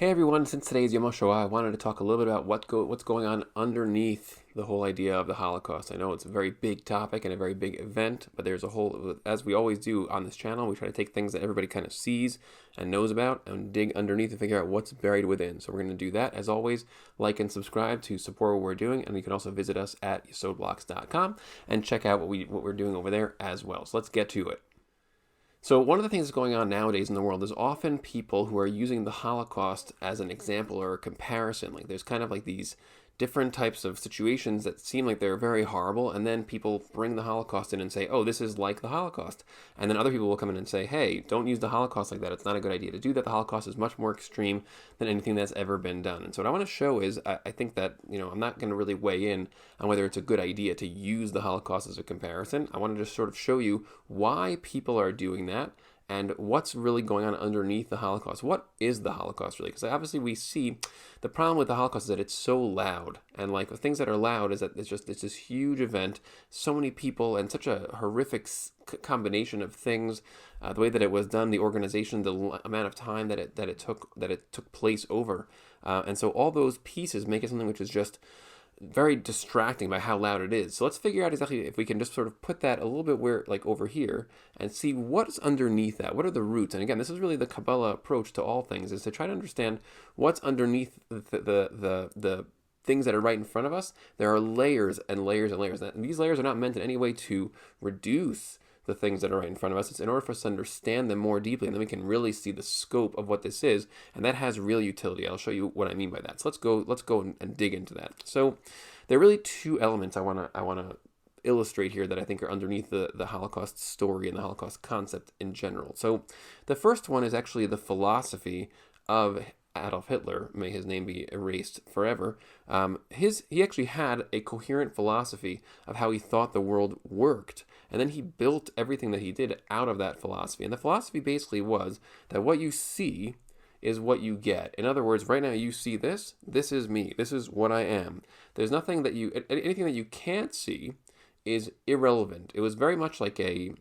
Hey everyone, since today's Yom HaShoah, I wanted to talk a little bit about what's going on underneath the whole idea of the Holocaust. I know it's a very big topic and a very big event, but there's a whole, as we always do on this channel, we try to take things that everybody kind of sees and knows about and dig underneath and figure out what's buried within. So we're going to do that. As always, like and subscribe to support what we're doing, and you can also visit us at yesodblocks.com and check out what we're doing over there as well. So let's get to it. So one of the things that's going on nowadays in the world is often people who are using the Holocaust as an example or a comparison. Like there's kind of like these different types of situations that seem like they're very horrible, and then people bring the Holocaust in and say, oh, this is like the Holocaust. And then other people will come in and say, hey, don't use the Holocaust like that. It's not a good idea to do that. The Holocaust is much more extreme than anything that's ever been done. And so what I want to show is, I think that, I'm not going to really weigh in on whether it's a good idea to use the Holocaust as a comparison. I want to just sort of show you why people are doing that and what's really going on underneath the Holocaust. What is the Holocaust really? Because obviously we see the problem with the Holocaust is that it's so loud, and like the things that are loud is that it's this huge event, so many people, and such a horrific combination of things. The way that it was done, the organization, the amount of time that it took place over, and so all those pieces make it something which is just very distracting by how loud it is. So let's figure out exactly if we can just sort of put that a little bit over here and see what's underneath that. What are the roots? And again, this is really the Kabbalah approach to all things, is to try to understand what's underneath the things that are right in front of us. There are layers and layers and layers. And these layers are not meant in any way to reduce the things that are right in front of us. It's in order for us to understand them more deeply, and then we can really see the scope of what this is, and that has real utility. I'll show you what I mean by that. So let's go and dig into that. So there are really two elements I want to illustrate here that I think are underneath the Holocaust story and the Holocaust concept in general. So the first one is actually the philosophy of Adolf Hitler, may his name be erased forever. He actually had a coherent philosophy of how he thought the world worked, and then he built everything that he did out of that philosophy. And the philosophy basically was that what you see is what you get. In other words, right now you see this is me, this is what I am. There's nothing that anything that you can't see is irrelevant. It was very much like a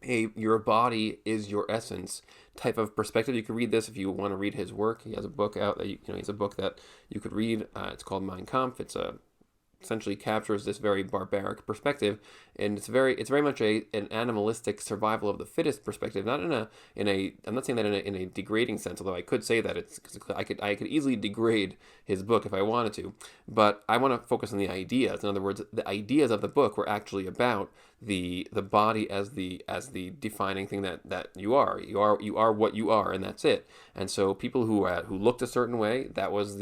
your body is your essence type of perspective. You can read this if you want to read his work. He has a book out that he's a book that you could read. It's called Mein Kampf. Essentially captures this very barbaric perspective, and it's very much an animalistic survival of the fittest perspective. Not in a I'm not saying that in a degrading sense, although I could say that I could easily degrade his book if I wanted to, but I want to focus on the ideas. In other words, the ideas of the book were actually about the body as the defining thing that you are what you are, and that's it. And so people who looked a certain way, that was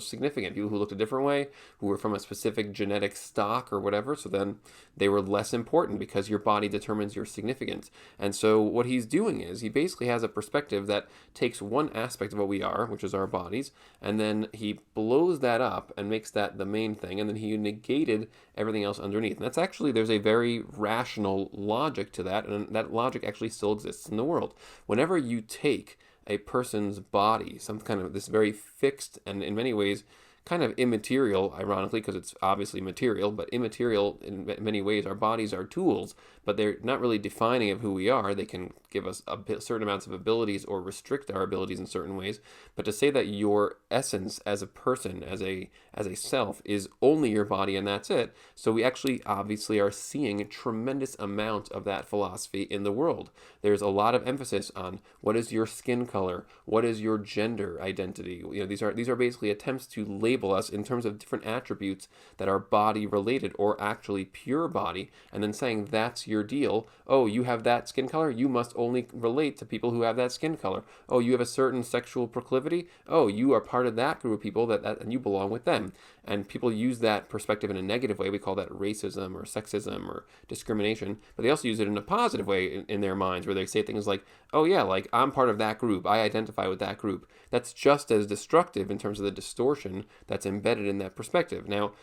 significant. People who looked a different way, who were from a specific genetic stock or whatever, so then they were less important because your body determines your significance. And so what he's doing is he basically has a perspective that takes one aspect of what we are, which is our bodies, and then he blows that up and makes that the main thing, and then he negated everything else underneath. And that's actually, there's a very rational logic to that, and that logic actually still exists in the world. Whenever you take a person's body, some kind of this very fixed and in many ways kind of immaterial, ironically, because it's obviously material, but immaterial in many ways. Our bodies are tools, but they're not really defining of who we are. They can give us certain amounts of abilities or restrict our abilities in certain ways. But to say that your essence as a person, as a self, is only your body and that's it, so we actually obviously are seeing a tremendous amount of that philosophy in the world. There's a lot of emphasis on what is your skin color, what is your gender identity. These are basically attempts to label us in terms of different attributes that are body related or actually pure body, and then saying that's your deal. Oh, you have that skin color, you must only relate to people who have that skin color. Oh, you have a certain sexual proclivity, oh, you are part of that group of people and you belong with them. And people use that perspective in a negative way. We call that racism or sexism or discrimination, but they also use it in a positive way in their minds, where they say things like, oh yeah, like I'm part of that group, I identify with that group. That's just as destructive in terms of the distortion that's embedded in that perspective. Now,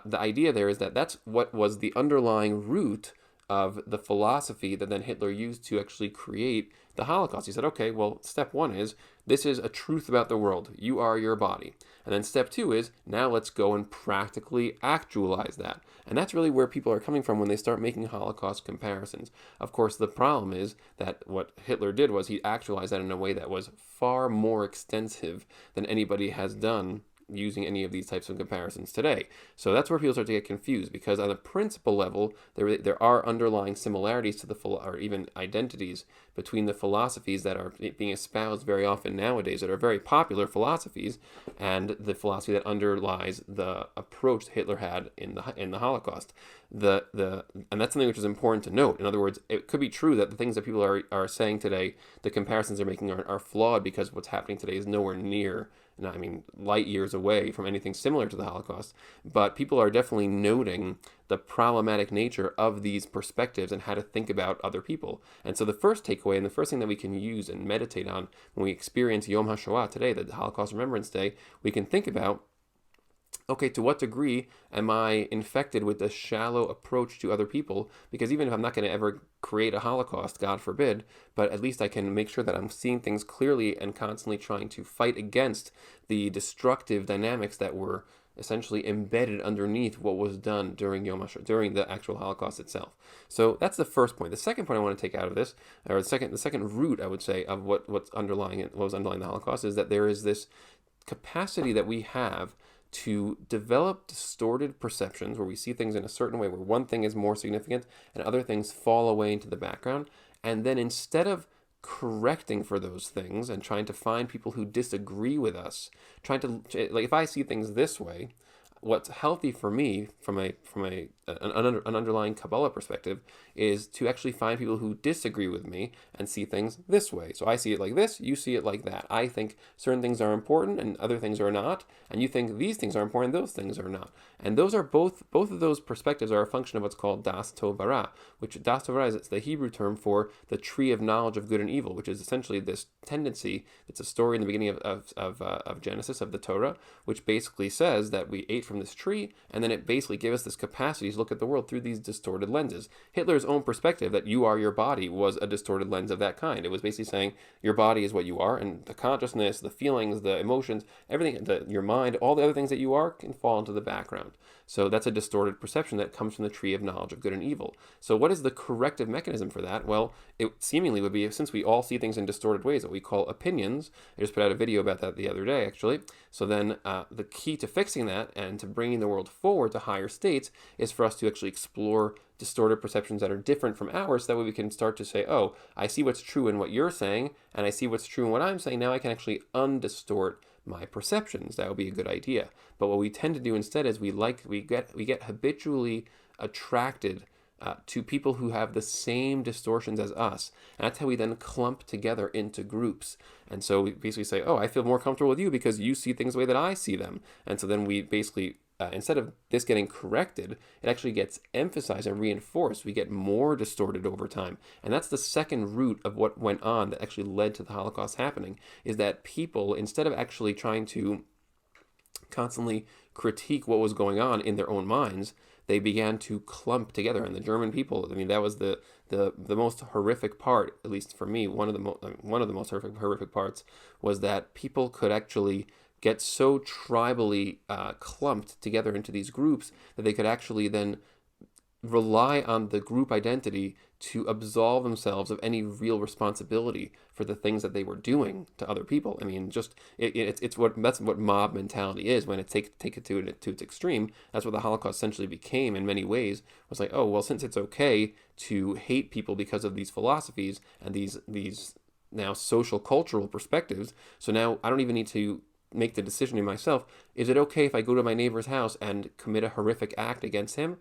the idea there is that that's what was the underlying root of the philosophy that then Hitler used to actually create the Holocaust. He said, okay, well, step one is This is a truth about the world. You are your body. And then step 2 is, now let's go and practically actualize that. And that's really where people are coming from when they start making Holocaust comparisons. Of course, the problem is that what Hitler did was he actualized that in a way that was far more extensive than anybody has done using any of these types of comparisons today. So that's where people start to get confused, because on a principle level, there are underlying similarities to or even identities between the philosophies that are being espoused very often nowadays, that are very popular philosophies, and the philosophy that underlies the approach Hitler had in the Holocaust. And that's something which is important to note. In other words, it could be true that the things that people are saying today, the comparisons they're making are flawed, because what's happening today is nowhere near, light years away from anything similar to the Holocaust. But people are definitely noting the problematic nature of these perspectives and how to think about other people. And so the first takeaway, and the first thing that we can use and meditate on when we experience Yom HaShoah today, the Holocaust Remembrance Day, we can think about, okay, to what degree am I infected with this shallow approach to other people? Because even if I'm not going to ever create a Holocaust, God forbid, but at least I can make sure that I'm seeing things clearly and constantly trying to fight against the destructive dynamics that were essentially embedded underneath what was done during Yom HaShoah, during the actual Holocaust itself. So that's the first point. The second point I want to take out of this, or the second root, I would say, of what was underlying the Holocaust, is that there is this capacity that we have to develop distorted perceptions where we see things in a certain way, where one thing is more significant and other things fall away into the background. And then instead of correcting for those things and trying to find people who disagree with us, like, if I see things this way, what's healthy for me from an underlying Kabbalah perspective is to actually find people who disagree with me and see things this way. So I see it like this, you see it like that. I think certain things are important and other things are not, and you think these things are important, those things are not. And those are both of those perspectives are a function of what's called das tov vara, which das tov vara is the Hebrew term for the tree of knowledge of good and evil, which is essentially this tendency. It's a story in the beginning of Genesis, of the Torah, which basically says that we ate from this tree, and then it basically gave us this capacity to look at the world through these distorted lenses. Hitler's own perspective that you are your body was a distorted lens of that kind. It was basically saying your body is what you are, and the consciousness, the feelings, the emotions, everything, your mind, all the other things that you are can fall into the background. So that's a distorted perception that comes from the tree of knowledge of good and evil. So what is the corrective mechanism for that? Well, it seemingly would be, since we all see things in distorted ways, what we call opinions. I just put out a video about that the other day, actually. So then the key to fixing that and to bringing the world forward to higher states is for us to actually explore distorted perceptions that are different from ours, so that way we can start to say, oh, I see what's true in what you're saying, and I see what's true in what I'm saying. Now I can actually undistort my perceptions. That would be a good idea. But what we tend to do instead is we get habitually attracted to people who have the same distortions as us. And that's how we then clump together into groups. And so we basically say, oh, I feel more comfortable with you because you see things the way that I see them. And so then we basically, instead of this getting corrected, it actually gets emphasized and reinforced. We get more distorted over time. And that's the second root of what went on that actually led to the Holocaust happening, is that people, instead of actually trying to constantly critique what was going on in their own minds, they began to clump together. And the German people, that was the most horrific part, at least for me. One of the most horrific parts was that people could actually get so tribally clumped together into these groups that they could actually then rely on the group identity to absolve themselves of any real responsibility for the things that they were doing to other people. That's what mob mentality is when it take it to its extreme. That's what the Holocaust essentially became in many ways. It was like, oh, well, since it's okay to hate people because of these philosophies and these now social cultural perspectives, so now I don't even need to make the decision in myself. Is it okay if I go to my neighbor's house and commit a horrific act against him?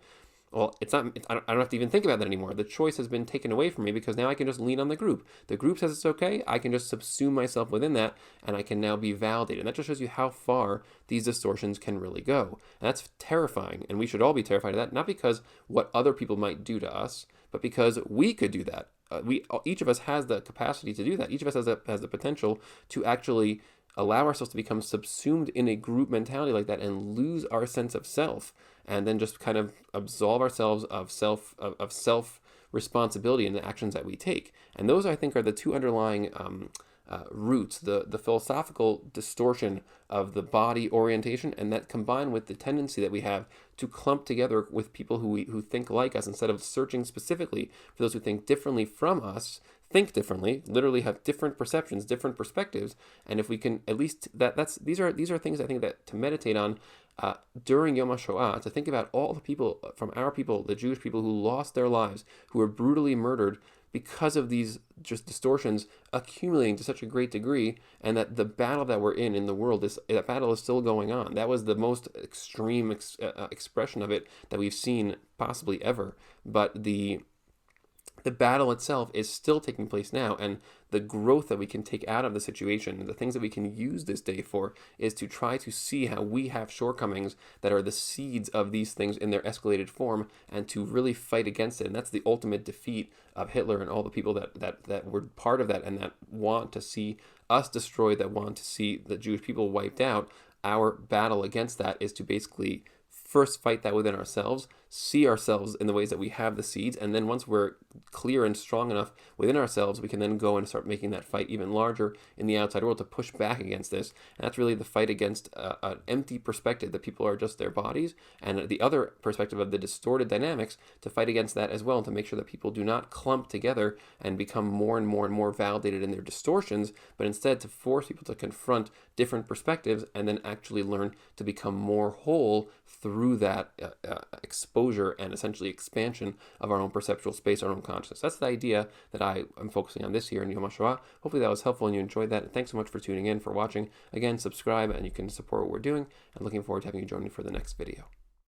Well, I don't have to even think about that anymore. The choice has been taken away from me because now I can just lean on the group. The group says it's okay. I can just subsume myself within that, and I can now be validated. And that just shows you how far these distortions can really go. And that's terrifying, and we should all be terrified of that, not because what other people might do to us, but because we could do that. Each of us has the capacity to do that. Each of us has the potential to actually allow ourselves to become subsumed in a group mentality like that and lose our sense of self, and then just kind of absolve ourselves of self responsibility in the actions that we take. And those, I think, are the two underlying roots, the philosophical distortion of the body orientation, and that combined with the tendency that we have to clump together with people who think like us instead of searching specifically for those who think differently from us, think differently, literally have different perceptions, different perspectives, and if we can at least these are things I think that to meditate on during Yom HaShoah, to think about all the people from our people, the Jewish people who lost their lives, who were brutally murdered because of these just distortions accumulating to such a great degree, and that the battle that we're in the world, that battle is still going on. That was the most extreme expression of it that we've seen possibly ever. But the battle itself is still taking place now, and the growth that we can take out of the situation, the things that we can use this day for, is to try to see how we have shortcomings that are the seeds of these things in their escalated form, and to really fight against it. And that's the ultimate defeat of Hitler and all the people that were part of that and that want to see us destroyed, that want to see the Jewish people wiped out. Our battle against that is to basically first fight that within ourselves, see ourselves in the ways that we have the seeds, and then once we're clear and strong enough within ourselves, we can then go and start making that fight even larger in the outside world to push back against this. And that's really the fight against an empty perspective that people are just their bodies, and the other perspective of the distorted dynamics, to fight against that as well, and to make sure that people do not clump together and become more and more and more validated in their distortions, but instead to force people to confront different perspectives and then actually learn to become more whole through that exposure and essentially expansion of our own perceptual space, our own consciousness. That's the idea that I am focusing on this year in Yom HaShoah. Hopefully that was helpful and you enjoyed that. And thanks so much for tuning in, for watching. Again, subscribe and you can support what we're doing. And looking forward to having you join me for the next video.